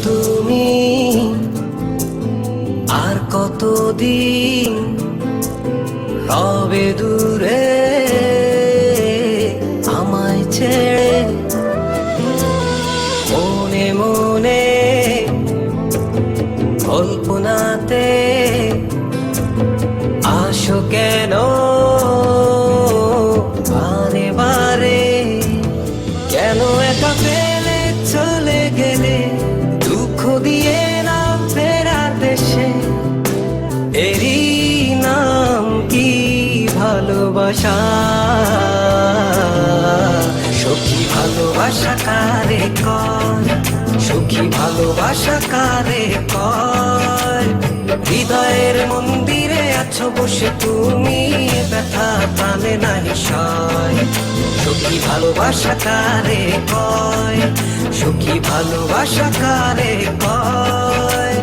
তুমি আর কতদিন রবে দূরে আমায় ছেড়ে, মনে মনে কল্পনাতে আসো কেন বারে বারে, কেন একা ফেলে চলে গেলে দুঃখ দিয়ে না ফেরার দেশে, এরই নাম কি ভালোবাসা? সখী ভালোবাসা কারে কয়, সখী ভালোবাসা কারে কয়? হৃদয়ের মন্দিরে আছো বসে তুমি, ব্যথা প্রাণে নাহি সয়। সখী ভালোবাসা কারে কয়, সখী ভালোবাসা কারে কয়?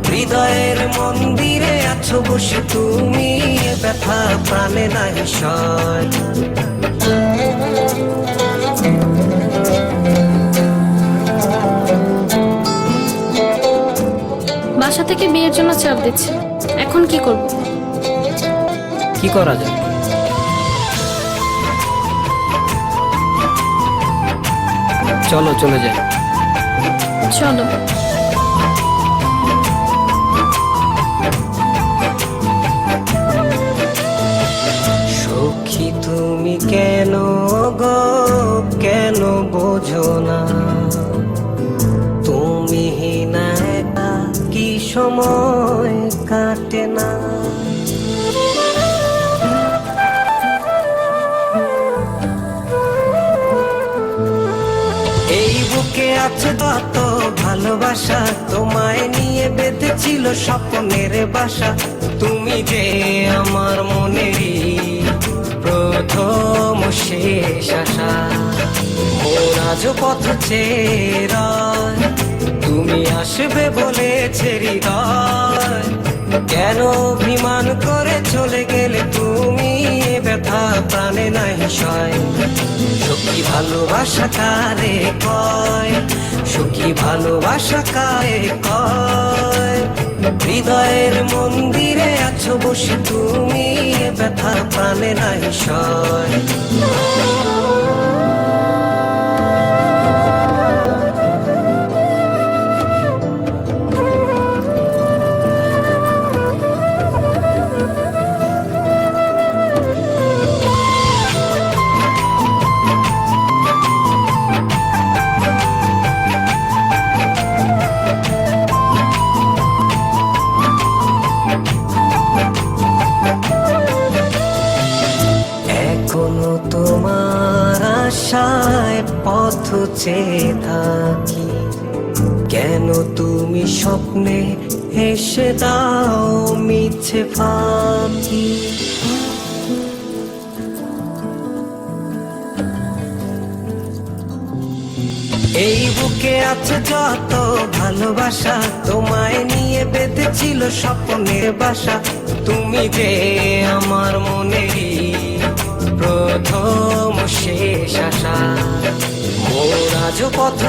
হৃদয়ের মন্দিরে আছো বসে তুমি, ব্যথা প্রাণে নাহি সয়। বাসা থেকে বিয়ের জন্য চাপ দিচ্ছে, এখন কি করব? কি করা যায়? চলো চলে যাই। চলো। সখী তুমি কেন গো, কেন বোঝো না? তুমি না একা কি সময় কাটে না? এই বুকে আছে তত ভালোবাসা, তোমায় নিয়ে বেঁধেছিল স্বপ্নের বাসা। তুমি যে আমার মনেরই প্রথম শেষ আশা, মন আজও পথ চেয়ে রয়, তুমি আসবে বলেছে হৃদয়। কেন অভিমান করে চলে গেলে তুমি, ব্যথা প্রাণে নাহি সয়। সখী ভালোবাসা কারে কয়, সখী ভালোবাসা কারে কয়? হৃদয়ের মন্দিরে আছো বসে তুমি, ব্যথা প্রাণে নাহি সয়। এখনো তোমার আশায় পথ চেয়ে থাকি, কেন তুমি স্বপ্নে হেসে দাও মিছে ফাঁকি? এই বুকে আছে যত ভালোবাসা, তোমায় নিয়ে বেঁধেছিল স্বপ্নের বাসা। তুমি যে আমার মনেরই প্রথম শেষ আশা, মোর আজও পথ